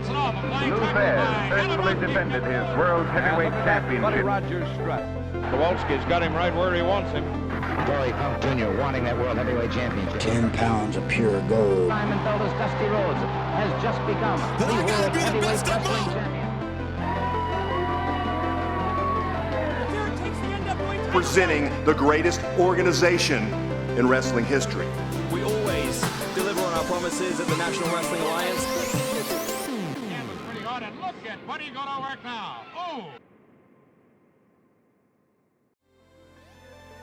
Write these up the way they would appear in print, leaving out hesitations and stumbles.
Lou Thesz faithfully defended his world heavyweight championship. Rogers Strut. Kowalski's got him right where he wants him. Dory Funk Jr. wanting that world heavyweight championship. 10 pounds of pure gold. Simon Felder's Dusty Rhodes has just become the world heavyweight wrestling champion. Presenting the greatest organization in wrestling history. We always deliver on our promises at the National Wrestling Alliance. Yeah, was pretty hard, and look at what are you gonna work now? Oh!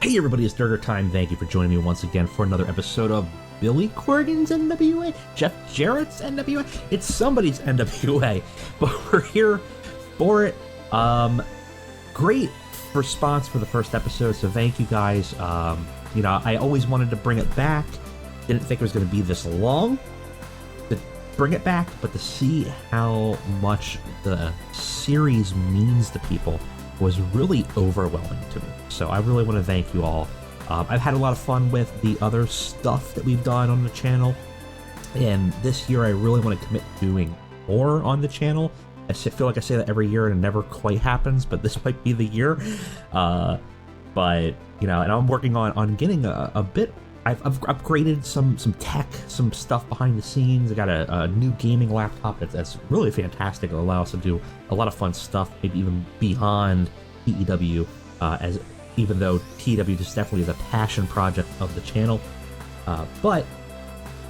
Hey everybody, it's Durger time. Thank you for joining me once again for another episode of Billy Corgan's NWA, Jeff Jarrett's NWA. It's somebody's NWA, but we're here for it. Great response for the first episode, so thank you guys. You know, I always wanted to bring it back. Didn't think it was going to be this long to bring it back, but to see how much the series means to people was really overwhelming to me. So I really want to thank you all. I've had a lot of fun with the other stuff that we've done on the channel, and this year I really want to commit to doing more on the channel. I feel like I say that every year and it never quite happens, but this might be the year. But you know, and I'm working on getting a bit. I've upgraded some tech, some stuff behind the scenes. I got a new gaming laptop that's really fantastic. It'll allow us to do a lot of fun stuff, maybe even beyond TEW. As even though TEW just definitely is a passion project of the channel, but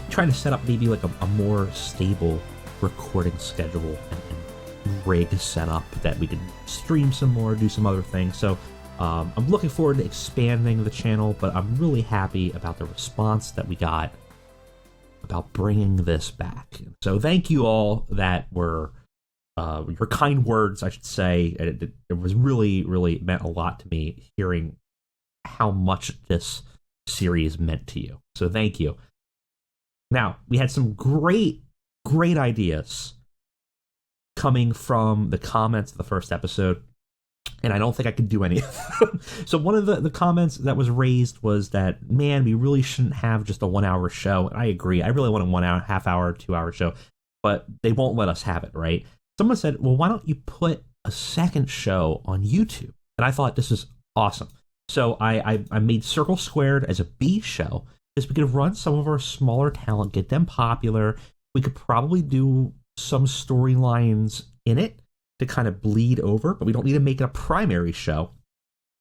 trying to set up maybe like a more stable recording schedule and rig setup that we can stream some more, do some other things. So I'm looking forward to expanding the channel, but I'm really happy about the response that we got about bringing this back. So thank you all that were your kind words, I should say. It was really meant a lot to me hearing how much this series meant to you. So thank you. Now, we had some great ideas coming from the comments of the first episode, and I don't think I could do any of them. So one of the comments that was raised was that, man, we really shouldn't have just a 1 hour show. And I agree. I really want a 1 hour, half hour, 2 hour show, but they won't let us have it, right? Someone said, well, why don't you put a second show on YouTube? And I thought this is awesome. So I made Circle Squared as a B show, because we could run some of our smaller talent, get them popular. We could probably do some storylines in it to kind of bleed over, but we don't need to make it a primary show.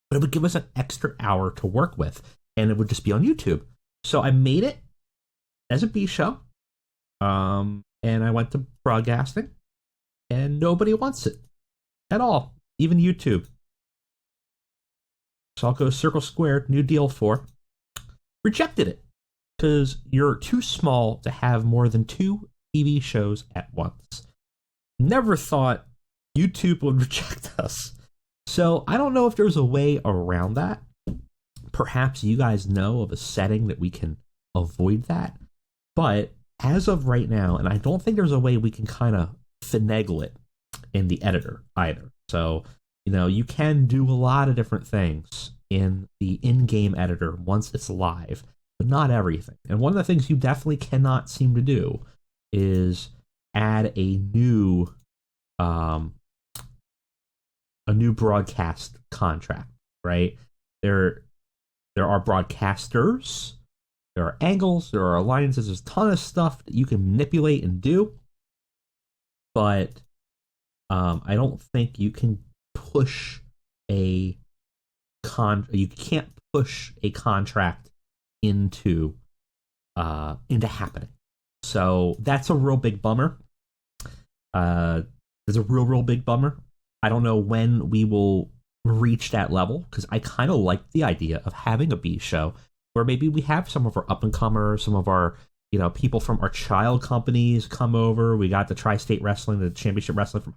But it would give us an extra hour to work with, and it would just be on YouTube. So I made it as a B show, and I went to broadcasting. And nobody wants it at all, even YouTube. So I'll go Circle Squared, New Deal 4. Rejected it, because you're too small to have more than 2 TV shows at once. Never thought YouTube would reject us. So I don't know if there's a way around that. Perhaps you guys know of a setting that we can avoid that. But as of right now, and I don't think there's a way we can kind of finagle it in the editor either. So, you know, you can do a lot of different things in the in-game editor once it's live, but not everything. And one of the things you definitely cannot seem to do is add a new broadcast contract, right? There are broadcasters, there are angles, there are alliances, there's a ton of stuff that you can manipulate and do. But I don't think you can push you can't push a contract into happening. So that's a real big bummer. It's a real big bummer. I don't know when we will reach that level, because I kind of like the idea of having a B show where maybe we have some of our up and comers, some of our, you know, people from our child companies come over. We got the Tri-State Wrestling, the Championship Wrestling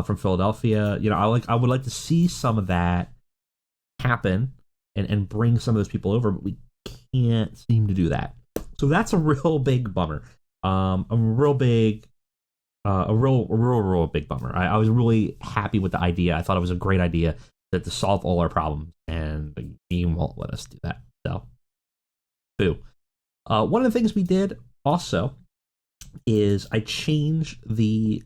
from Philadelphia. You know, I would like to see some of that happen and bring some of those people over, but we can't seem to do that. So that's a real big bummer. A real big bummer. I was really happy with the idea. I thought it was a great idea to solve all our problems, and the game won't let us do that. So, boo. One of the things we did also is I changed the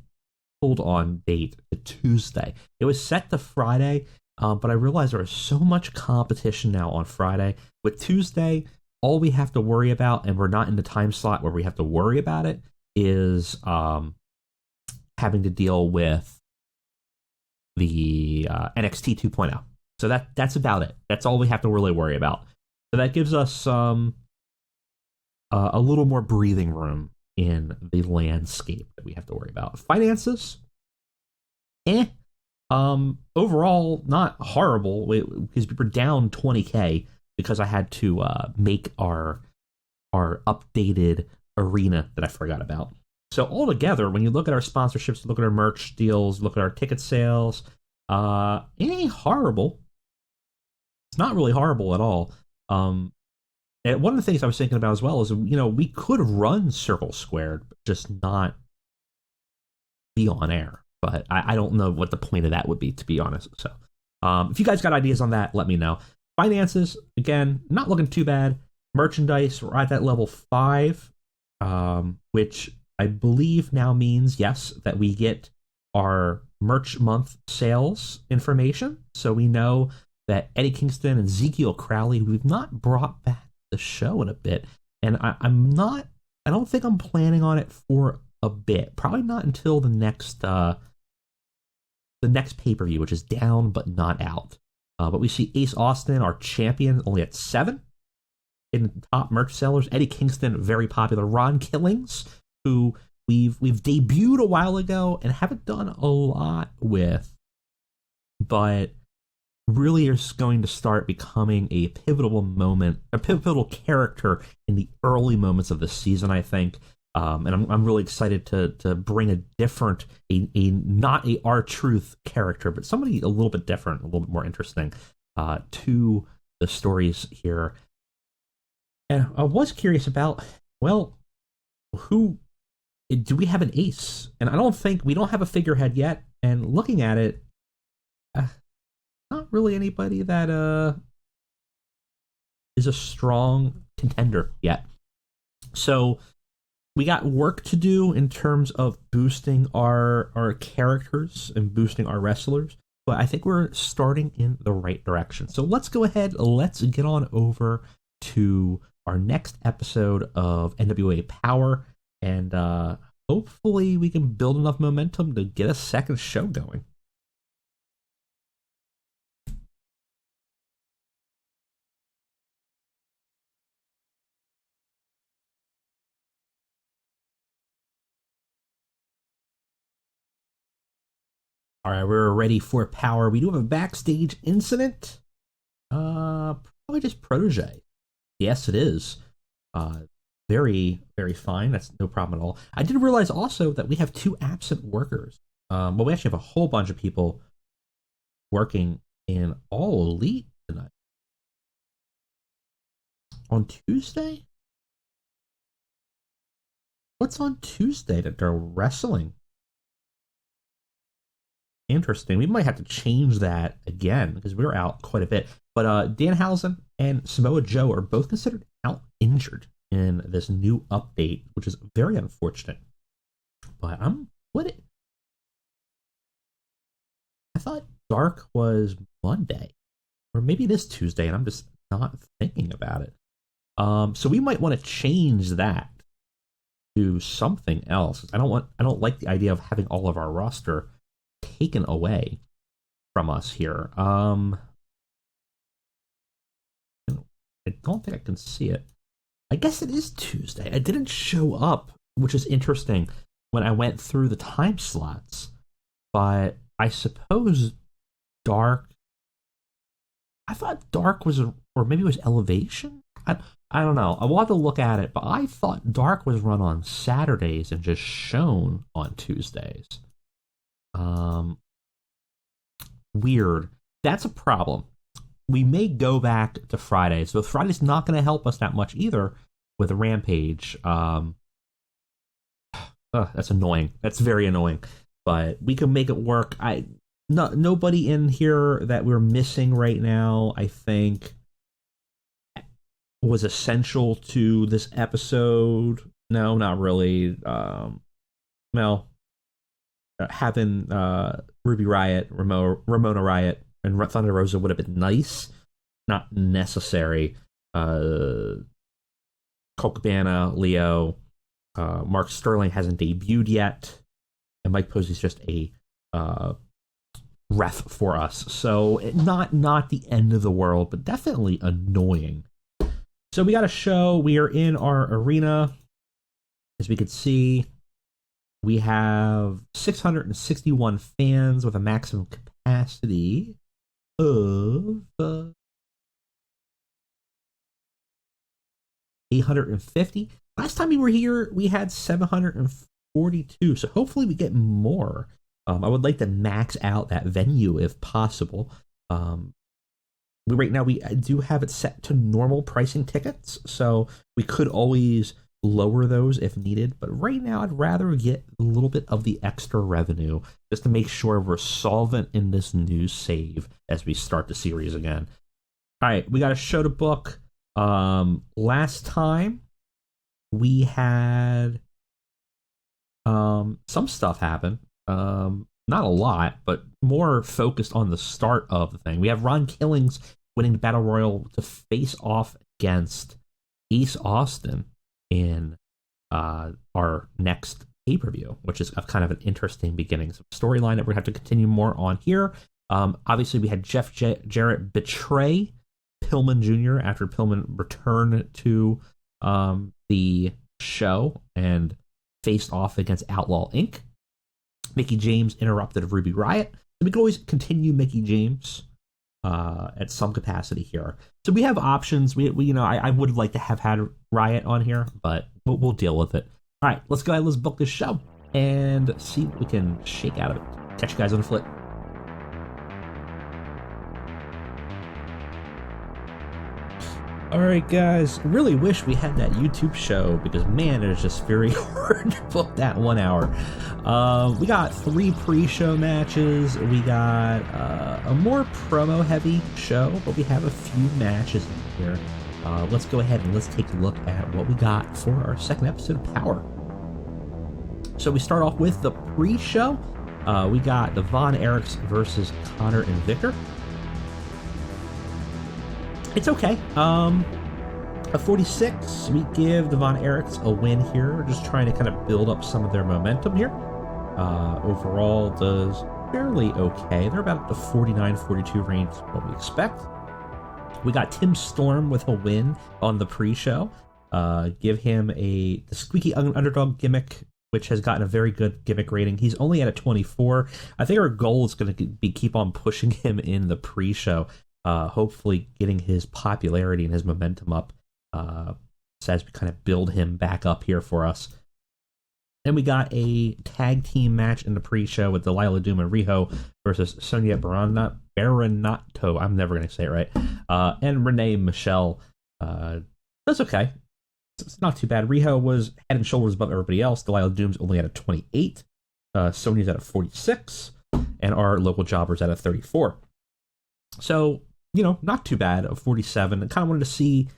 hold on date to Tuesday. It was set to Friday, but I realized there was so much competition now on Friday. With Tuesday, all we have to worry about, and we're not in the time slot where we have to worry about it, is having to deal with the NXT 2.0. So that's about it. That's all we have to really worry about. So that gives us a little more breathing room in the landscape that we have to worry about. Finances, overall not horrible, because we were down 20K because I had to make our updated arena that I forgot about. So altogether, when you look at our sponsorships, look at our merch deals, look at our ticket sales, it ain't horrible. It's not really horrible at all. And one of the things I was thinking about as well is, we could run Circle Squared, but just not be on air. But I don't know what the point of that would be, to be honest. So if you guys got ideas on that, let me know. Finances, again, not looking too bad. Merchandise, we're at that level 5, which I believe now means, yes, that we get our merch month sales information. So we know that Eddie Kingston and Ezekiel Crowley, who we've not brought back the show in a bit, and I don't think I'm planning on it for a bit. Probably not until the next pay-per-view, which is Down But Not Out. But we see Ace Austin, our champion, only at 7 in top merch sellers. Eddie Kingston, very popular. Ron Killings, who we've debuted a while ago and haven't done a lot with, but really is going to start becoming a pivotal character in the early moments of the season, I think. And I'm really excited to bring a different, not a R-Truth character, but somebody a little bit different, a little bit more interesting to the stories here. And I was curious about, who do we have an ace? And we don't have a figurehead yet. And looking at it, not really anybody that is a strong contender yet. So we got work to do in terms of boosting our characters and boosting our wrestlers, but I think we're starting in the right direction. So let's go ahead, let's get on over to our next episode of NWA Powerrr, and hopefully we can build enough momentum to get a second show going. All right, we're ready for Powerrr. We do have a backstage incident. Probably just Protege. Yes, it is. Very, very fine. That's no problem at all. I did realize also that we have 2 absent workers. Well, we actually have a whole bunch of people working in All Elite tonight. On Tuesday? What's on Tuesday that they're wrestling? Interesting. We might have to change that again because we're out quite a bit. But Danhausen and Samoa Joe are both considered out injured in this new update, which is very unfortunate. But I thought Dark was Monday, or maybe it is Tuesday, and I'm just not thinking about it. So we might want to change that to something else. I don't like the idea of having all of our roster taken away from us here. I don't think I can see it. I guess it is Tuesday. I didn't show up, which is interesting when I went through the time slots. But I suppose Dark. I thought Dark was, or maybe it was Elevation. I don't know. I will have to look at it, but I thought Dark was run on Saturdays and just shown on Tuesdays. Weird. That's a problem. We may go back to Fridays, but Friday's not going to help us that much either with Rampage. That's annoying. That's very annoying. But we can make it work. Nobody in here that we're missing right now, I think, was essential to this episode. No, not really. Well, having Ruby Riott, Ramona Riott, and Thunder Rosa would have been nice, not necessary. Colt Cabana, Leo, Mark Sterling hasn't debuted yet, and Mike Posey's just a ref for us. So not the end of the world, but definitely annoying. So we got a show. We are in our arena. As we could see, we have 661 fans with a maximum capacity of 850. Last time we were here, we had 742. So hopefully we get more. I would like to max out that venue if possible. Right now we do have it set to normal pricing tickets, so we could always lower those if needed. But right now, I'd rather get a little bit of the extra revenue just to make sure we're solvent in this new save as we start the series again. All right, we got a show to book. Last time we had some stuff happen. Not a lot, but more focused on the start of the thing. We have Ron Killings winning the Battle Royal to face off against Ace Austin in our next pay-per-view, which is kind of an interesting beginning. Some storyline that we're going to have to continue more on here. Obviously, we had Jeff Jarrett betray Pillman Jr. after Pillman returned to the show and faced off against Outlaw Inc. Mickie James interrupted Ruby Riott. So we can always continue Mickie James at some capacity here. So we have options. We I would like to have had Riott on here, but we'll deal with it. All right, let's go ahead. Let's book this show and see what we can shake out of it. Catch you guys on the flip. All right, guys, really wish we had that YouTube show because, man, it is just very hard to book that 1 hour. We got 3 pre-show matches. We got a more promo-heavy show, but we have a few matches in here. Let's go ahead and let's take a look at what we got for our second episode of Powerrr. So we start off with the pre-show. We got the Von Erichs versus Connor and Victor. It's okay. A 46, we give the Von Erichs a win here. Just trying to kind of build up some of their momentum here. Overall, does fairly okay. They're about the 49-42 range, what we expect. We got Tim Storm with a win on the pre-show. Give him the squeaky underdog gimmick, which has gotten a very good gimmick rating. He's only at a 24. I think our goal is going to be keep on pushing him in the pre-show. Hopefully getting his popularity and his momentum up as we kind of build him back up here for us. Then we got a tag team match in the pre-show with Delilah Doom and Riho versus Sonia Baranato. I'm never going to say it right. And Renee Michelle. That's okay. It's not too bad. Riho was head and shoulders above everybody else. Delilah Doom's only at a 28. Sonia's at a 46. And our local jobber's at a 34. So, not too bad, of 47. I kind of wanted to see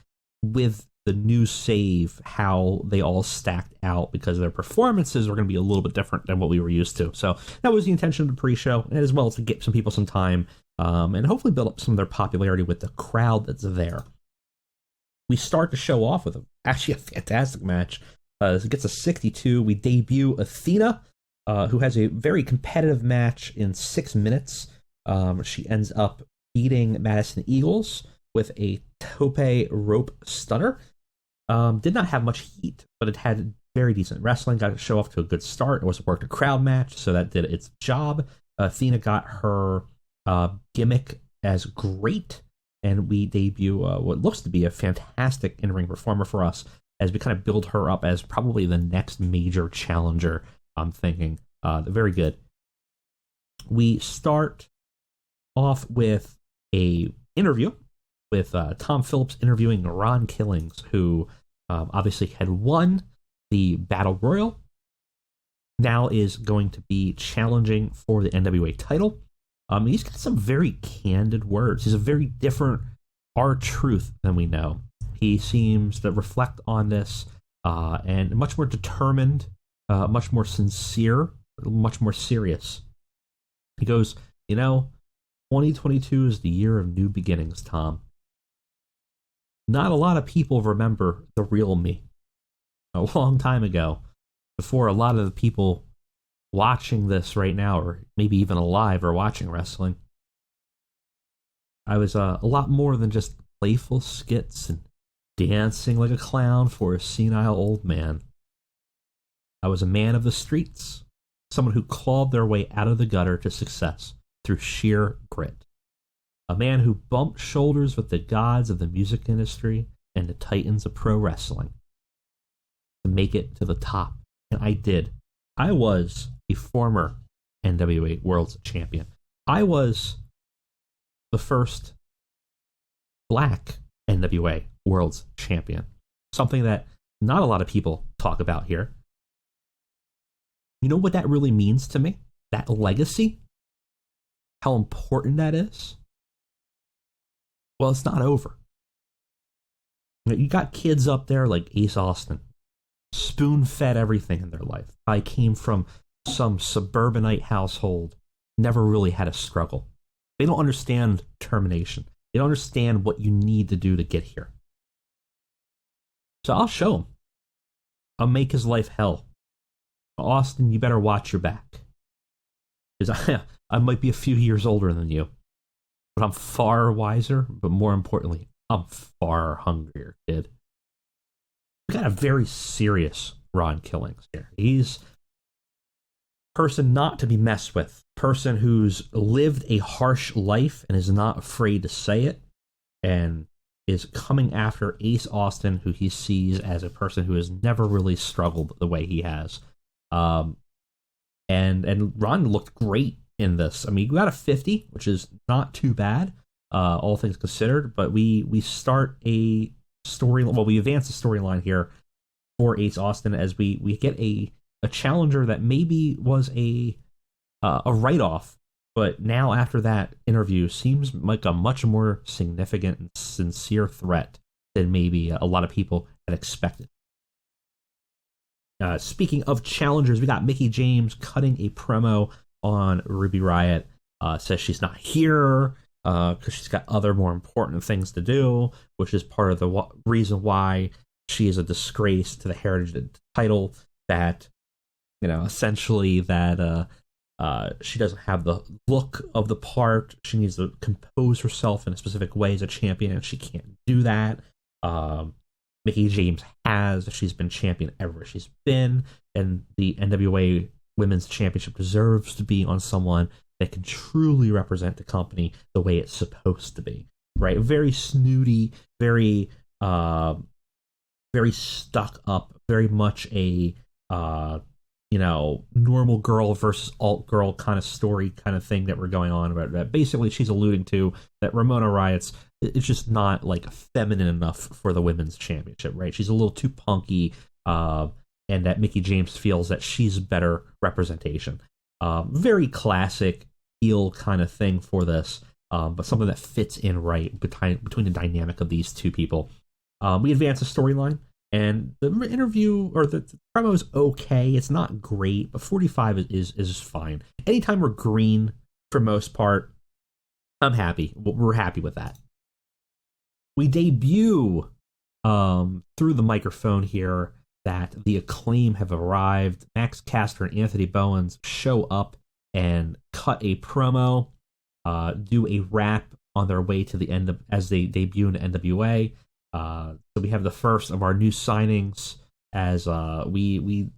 with the new save how they all stacked out because their performances were going to be a little bit different than what we were used to. So that was the intention of the pre-show, and as well as to get some people some time and hopefully build up some of their popularity with the crowd that's there. We start the show off with actually a fantastic match. It gets a 62. We debut Athena, who has a very competitive match in 6 minutes. She ends up beating Madison Eagles with a tope rope stunner. Did not have much heat, but it had very decent wrestling. Got to show off to a good start. It was a worked a crowd match, so that did its job. Athena got her gimmick as great, and we debut what looks to be a fantastic in-ring performer for us as we kind of build her up as probably the next major challenger, I'm thinking. Very good. We start off with a interview with Tom Phillips interviewing Ron Killings, who obviously had won the Battle Royal, now is going to be challenging for the NWA title. He's got some very candid words. He's a very different R-Truth than we know. He seems to reflect on this and much more determined, much more sincere much more serious. He goes, 2022 is the year of new beginnings, Tom. Not a lot of people remember the real me. A long time ago, before a lot of the people watching this right now, or maybe even alive or watching wrestling, I was a lot more than just playful skits and dancing like a clown for a senile old man. I was a man of the streets, someone who clawed their way out of the gutter to success through sheer grit. A man who bumped shoulders with the gods of the music industry and the titans of pro wrestling to make it to the top. And I did. I was a former NWA World Champion. I was the first black NWA World Champion. Something that not a lot of people talk about here. You know what that really means to me? That legacy? How important that is? Well, it's not over. You got kids up there like Ace Austin, spoon-fed everything in their life. I came from some suburbanite household, never really had a struggle. They don't understand termination. They don't understand what you need to do to get here. So I'll show him. I'll make his life hell. Austin, you better watch your back. Because I might be a few years older than you, but I'm far wiser, but more importantly, I'm far hungrier, kid. We got a very serious Ron Killings here. He's a person not to be messed with, person who's lived a harsh life and is not afraid to say it, and is coming after Ace Austin, who he sees as a person who has never really struggled the way he has. And Ron looked great in this. I mean, we got a 50, which is not too bad, all things considered. But we start a story. Well, we advance the storyline here for Ace Austin as we get a challenger that maybe was a write-off, but now after that interview seems like a much more significant and sincere threat than maybe a lot of people had expected. Speaking of challengers, we got Mickie James cutting a promo on Ruby Riott. Says she's not here because she's got other more important things to do, which is part of the reason why she is a disgrace to the heritage title. That, essentially that she doesn't have the look of the part. She needs to compose herself in a specific way as a champion, and she can't do that. Mickie James has. She's been champion ever she's been, and the NWA Women's Championship deserves to be on someone that can truly represent the company the way it's supposed to be. Right? Very snooty, very stuck up, very much a normal girl versus alt girl kind of story kind of thing that we're going on about. That basically she's alluding to that Ramona Riott's, it's just not like feminine enough for the women's championship, right? She's a little too punky, and that Mickie James feels that she's better representation. Very classic heel kind of thing for this, but something that fits in right between the dynamic of these two people. We advance the storyline, and the interview or the promo is okay. It's not great, but 45 is fine. Anytime we're green, for most part, I'm happy. We're happy with that. We debut through the microphone here that the Acclaim have arrived. Max Caster and Anthony Bowens show up and cut a promo, do a rap on their way to the end as they debut in NWA. So we have the first of our new signings as we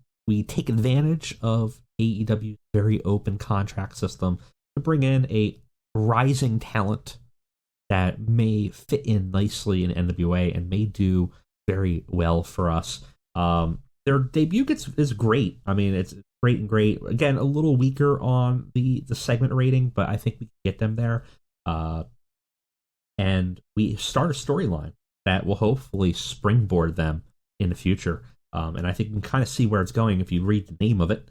take advantage of AEW's very open contract system to bring in a rising talent that may fit in nicely in NWA and may do very well for us. Their debut is great. I mean, it's great and great. Again, a little weaker on the segment rating, but I think we can get them there. And we start a storyline that will hopefully springboard them in the future. And I think you can kind of see where it's going if you read the name of it,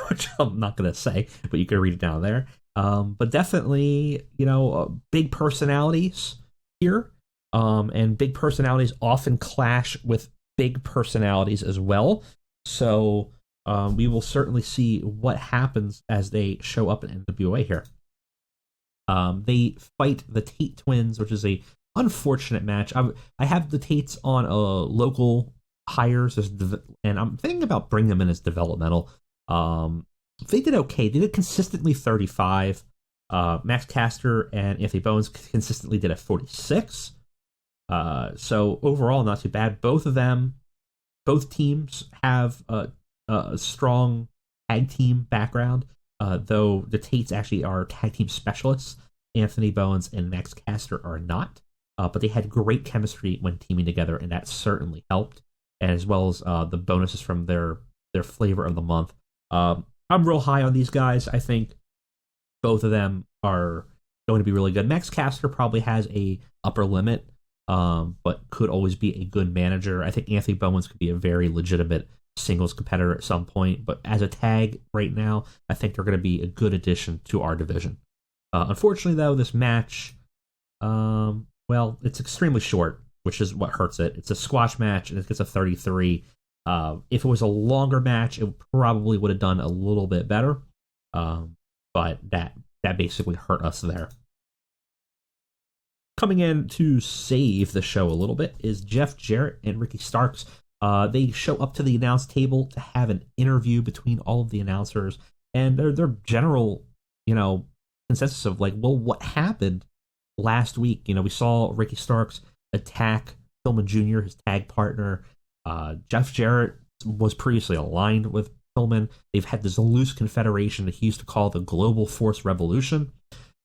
which I'm not going to say, but you can read it down there. But definitely, big personalities here. And big personalities often clash with big personalities as well. So we will certainly see what happens as they show up in NWA here. They fight the Tate twins, which is a unfortunate match. I have the Tates on local hires, and I'm thinking about bringing them in as developmental. They did okay. They did consistently 35. Max Caster and Anthony Bowens consistently did at 46. So overall, not too bad. Both teams have a strong tag team background, though the Tates actually are tag team specialists. Anthony Bowens and Max Caster are not, but they had great chemistry when teaming together, and that certainly helped, as well as the bonuses from their flavor of the month. I'm real high on these guys. I think both of them are going to be really good. Max Caster probably has a upper limit, but could always be a good manager. I think Anthony Bowens could be a very legitimate singles competitor at some point, but as a tag right now, I think they're going to be a good addition to our division. Unfortunately, though, this match, it's extremely short, which is what hurts it. It's a squash match, and it gets a 33. If it was a longer match, it probably would have done a little bit better, but that basically hurt us there. Coming in to save the show a little bit is Jeff Jarrett and Ricky Starks. They show up to the announce table to have an interview between all of the announcers, and their general, consensus of what happened last week. We saw Ricky Starks attack Pillman Jr., his tag partner. Jeff Jarrett was previously aligned with Pillman. They've had this loose confederation that he used to call the Global Force Revolution.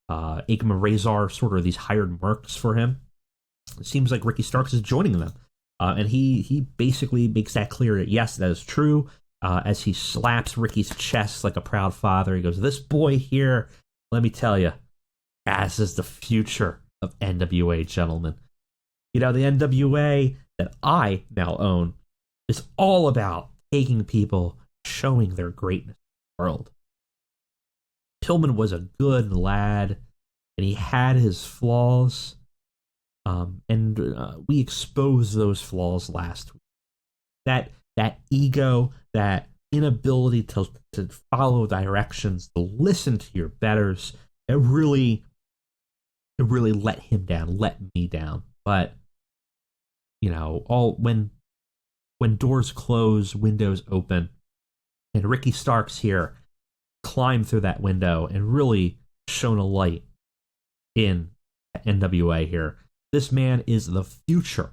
Akam and Razor sort of these hired mercs for him. It seems like Ricky Starks is joining them. And he basically makes that clear that, yes, that is true. As he slaps Ricky's chest like a proud father, he goes, "This boy here, let me tell you, this is the future of NWA, gentlemen. The NWA that I now own is all about taking people, showing their greatness in the world." Pillman was a good lad, and he had his flaws, and we exposed those flaws last week. That ego, that inability to follow directions, to listen to your betters, it really let him down, let me down. But when doors close, windows open, and Ricky Starks here climbed through that window and really shone a light in NWA here. This man is the future.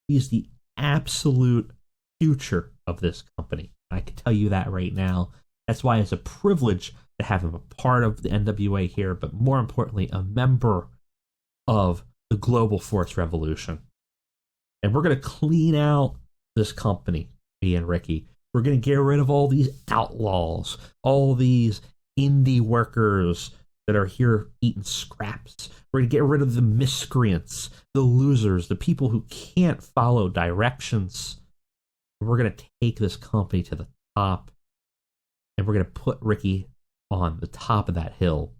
He's the absolute future of this company. I can tell you that right now. That's why it's a privilege to have him a part of the NWA here, but more importantly, a member of the Global Force Revolution. And we're going to clean out this company, me and Ricky. We're going to get rid of all these outlaws, all these indie workers that are here eating scraps. We're going to get rid of the miscreants, the losers, the people who can't follow directions. We're going to take this company to the top, and we're going to put Ricky on the top of that hill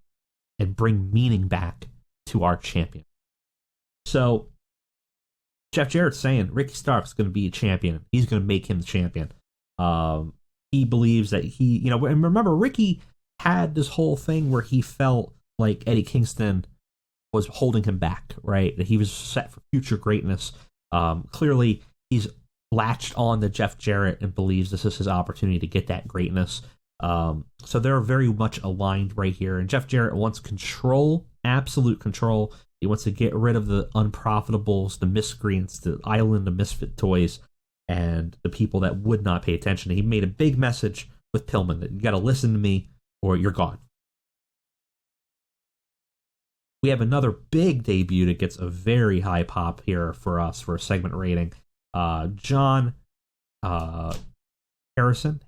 and bring meaning back to our champion. So, Jeff Jarrett's saying Ricky Starks is going to be a champion. He's going to make him the champion. He believes that and remember, Ricky had this whole thing where he felt like Eddie Kingston was holding him back, right? That he was set for future greatness. Clearly, he's latched on to Jeff Jarrett and believes this is his opportunity to get that greatness. So they're very much aligned right here. And Jeff Jarrett wants control, absolute control. He wants to get rid of the unprofitables, the miscreants, the island of misfit toys, and the people that would not pay attention. He made a big message with Pillman that you got to listen to me or you're gone. We have another big debut that gets a very high pop here for us for a segment rating. John Hennison?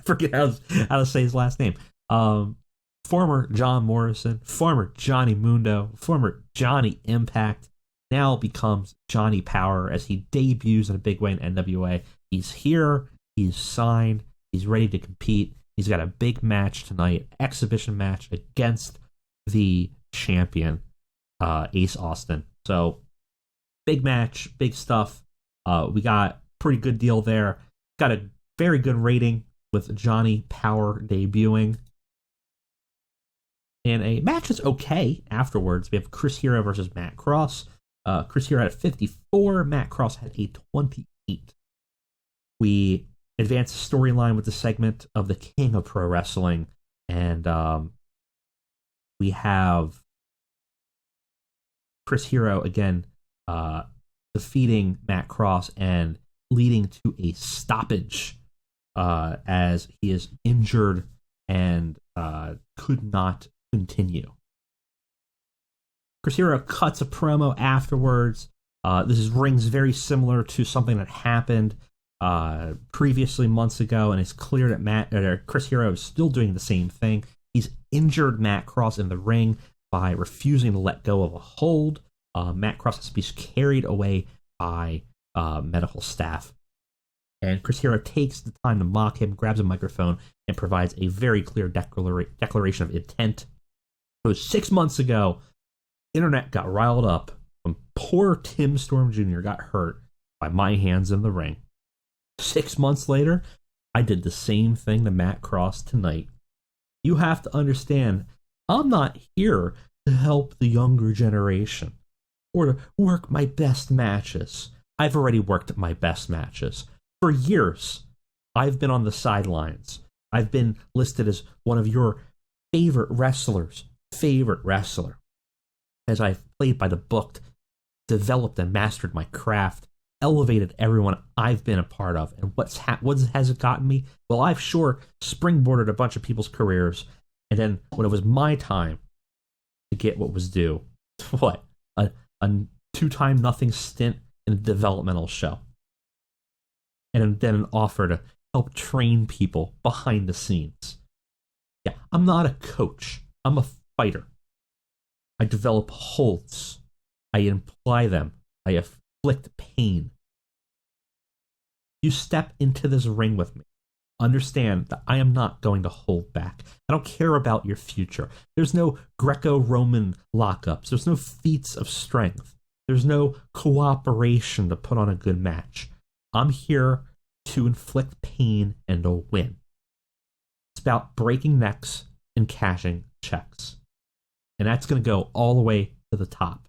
Forget how to say his last name. Former John Morrison, former Johnny Mundo, former Johnny Impact, now becomes Johnny Powerrr as he debuts in a big way in NWA. He's here, he's signed, he's ready to compete. He's got a big match tonight, exhibition match against the champion, Ace Austin. So, big match, big stuff. We got pretty good deal there. Got a very good rating with Johnny Powerrr debuting. And a match is okay afterwards. We have Chris Hero versus Matt Cross. Chris Hero had a 54. Matt Cross had a 28. We advance the storyline with the segment of the King of Pro Wrestling. And we have Chris Hero again defeating Matt Cross and leading to a stoppage as he is injured and could not continue. Chris Hero cuts a promo afterwards. This rings very similar to something that happened previously months ago, and it's clear that Chris Hero is still doing the same thing. He's injured Matt Cross in the ring by refusing to let go of a hold. Matt Cross has to be carried away by medical staff. And Chris Hero takes the time to mock him, grabs a microphone, and provides a very clear declaration of intent. It was 6 months ago. Internet got riled up when poor Tim Storm Jr. got hurt by my hands in the ring. 6 months later, I did the same thing to Matt Cross tonight. You have to understand, I'm not here to help the younger generation or to work my best matches. I've already worked my best matches. For years, I've been on the sidelines. I've been listed as one of your favorite wrestlers' favorite wrestler. As I've played by the book, developed and mastered my craft, elevated everyone I've been a part of. And what has it gotten me? Well, I've sure springboarded a bunch of people's careers. And then when it was my time to get what was due, what? A 2-time nothing stint in a developmental show. And then an offer to help train people behind the scenes. Yeah, I'm not a coach. I'm a fighter. I develop holds. I imply them. I inflict pain. You step into this ring with me. Understand that I am not going to hold back. I don't care about your future. There's no Greco-Roman lockups. There's no feats of strength. There's no cooperation to put on a good match. I'm here to inflict pain and to win. It's about breaking necks and cashing checks. And that's going to go all the way to the top.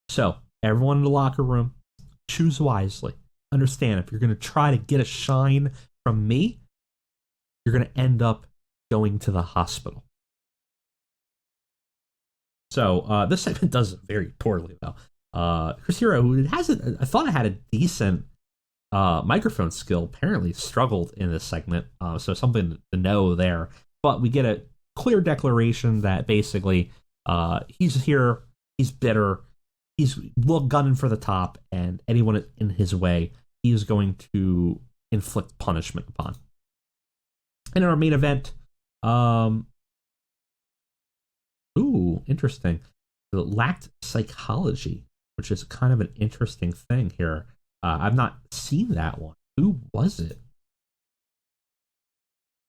So, everyone in the locker room, choose wisely. Understand, if you're going to try to get a shine from me, you're going to end up going to the hospital. So, this segment does very poorly, though. Chris Hero, who I thought I had a decent microphone skill, apparently struggled in this segment. So, something to know there. But we get a clear declaration that basically he's here, he's bitter, he's gunning for the top, and anyone in his way, he is going to inflict punishment upon. And in our main event, interesting. It lacked psychology, which is kind of an interesting thing here. I've not seen that one. Who was it?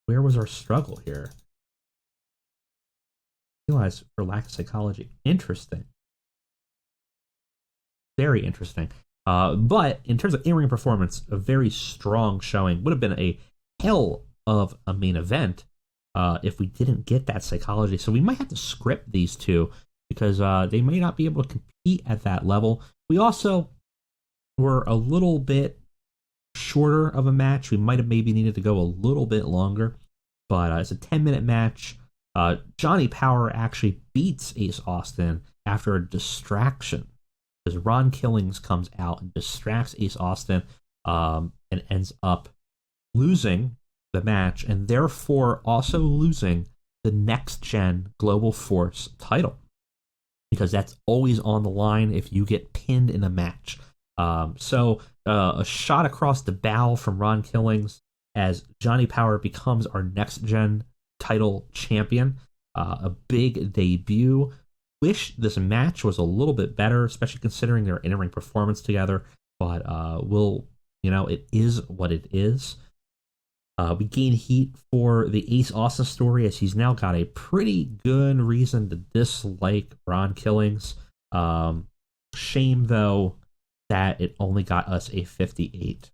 Where was our struggle here? I realized for lack of psychology. Interesting. Very interesting. But in terms of in-ring performance, a very strong showing. Would have been a hell of a main event if we didn't get that psychology. So we might have to script these two because they may not be able to compete at that level. We also were a little bit shorter of a match. We might have maybe needed to go a little bit longer. But it's a 10-minute match. Johnny Powerrr actually beats Ace Austin after a distraction. Because Ron Killings comes out and distracts Ace Austin and ends up losing the match and therefore also losing the Next Gen Global Force title. Because that's always on the line if you get pinned in a match. So a shot across the bow from Ron Killings as Johnny Powerrr becomes our Next Gen title champion. A big debut. Wish this match was a little bit better, especially considering their in-ring performance together. But it is what it is. We gain heat for the Ace Austin story as he's now got a pretty good reason to dislike Ron Killings. Shame though that it only got us a 58.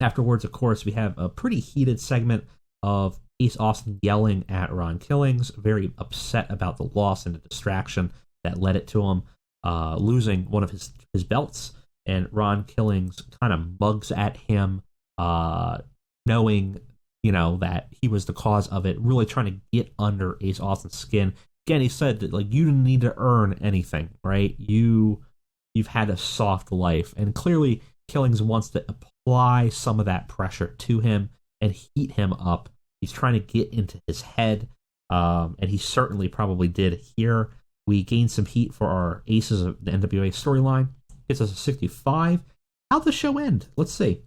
Afterwards, of course, we have a pretty heated segment of Ace Austin yelling at Ron Killings, very upset about the loss and the distraction that led it to him losing one of his belts. And Ron Killings kind of mugs at him, knowing, that he was the cause of it, really trying to get under Ace Austin's skin. Again, he said that, you didn't need to earn anything, right? You've had a soft life. And clearly, Killings wants to apply some of that pressure to him and heat him up. He's trying to get into his head, and he certainly probably did here. We gained some heat for our Aces of the NWA storyline. Gets us a 65. How'd the show end? Let's see.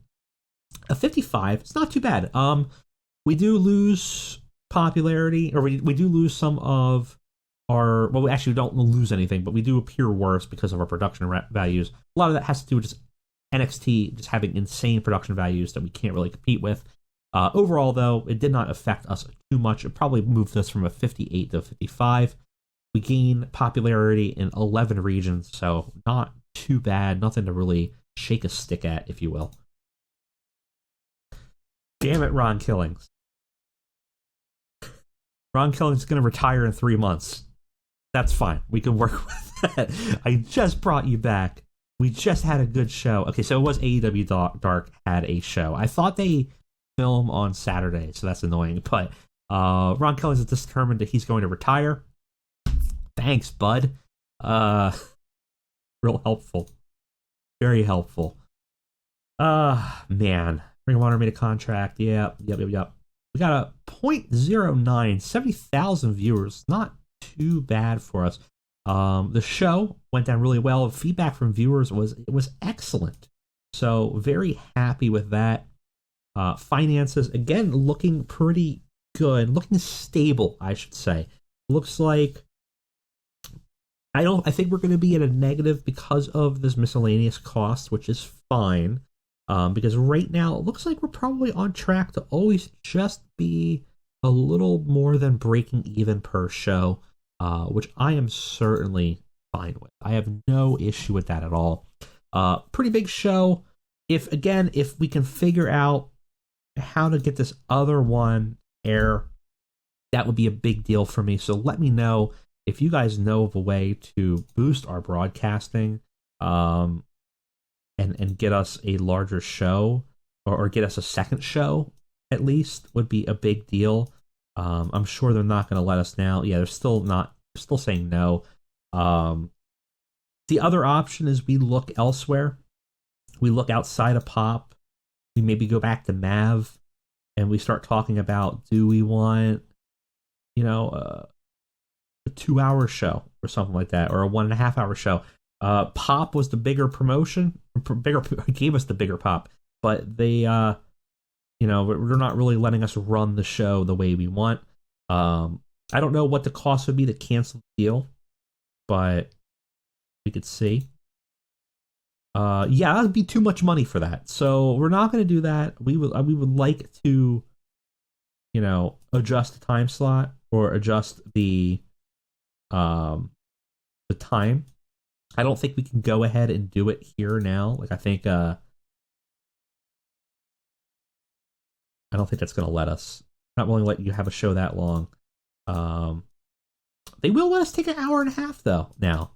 A 55. It's not too bad. We do lose popularity, or we do lose some of our... Well, we actually don't lose anything, but we do appear worse because of our production values. A lot of that has to do with just NXT just having insane production values that we can't really compete with. Overall, though, it did not affect us too much. It probably moved us from a 58 to a 55. We gain popularity in 11 regions, so not too bad. Nothing to really shake a stick at, if you will. Damn it, Ron Killings. Ron Killings is going to retire in 3 months. That's fine. We can work with that. I just brought you back. We just had a good show. Okay, so it was AEW Dark had a show. I thought they film on Saturday, so that's annoying. But Ron Killings is determined that he's going to retire. Thanks, bud. Real helpful. Very helpful. Man. Ring of Honor made a contract. Yep. We got a 0.09, 70,000 viewers. Not too bad for us. The show went down really well. Feedback from viewers was excellent. So very happy with that. Finances, again, looking pretty good. Looking stable, I should say. Looks like I think we're going to be at a negative because of this miscellaneous cost, which is fine. Because right now it looks like we're probably on track to always just be a little more than breaking even per show, which I am certainly fine with. I have no issue with that at all. Pretty big show. If we can figure out how to get this other one air, that would be a big deal for me. So let me know if you guys know of a way to boost our broadcasting, and get us a larger show, or get us a second show at least, would be a big deal. I'm sure they're not going to let us now. Yeah, they're still saying no. The other option is we look elsewhere. We look outside of Pop. We maybe go back to Mav, and we start talking about, do we want, a 2-hour show or something like that, or a 1.5-hour show. Pop was the bigger promotion, gave us the bigger pop, but they, they're not really letting us run the show the way we want. I don't know what the cost would be to cancel the deal, but we could see. Yeah, that would be too much money for that, so we're not going to do that. We would like to, adjust the time slot, or adjust the time. I don't think we can go ahead and do it here now. I think I don't think that's going to let us. Not willing to let you have a show that long. They will let us take 1.5 hours though now.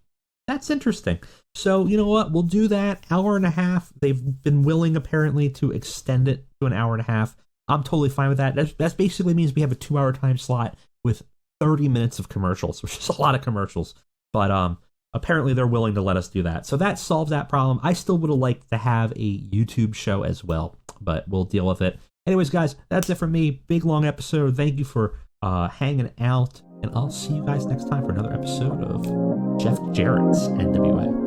That's interesting. So you know what? We'll do that 1.5 hours. They've been willing apparently to extend it to 1.5 hours. I'm totally fine with that. That basically means we have a 2-hour time slot with 30 minutes of commercials, which is a lot of commercials. But apparently they're willing to let us do that. So that solves that problem. I still would have liked to have a YouTube show as well, but we'll deal with it. Anyways, guys, that's it from me. Big, long episode. Thank you for hanging out, and I'll see you guys next time for another episode of Jeff Jarrett's NWA.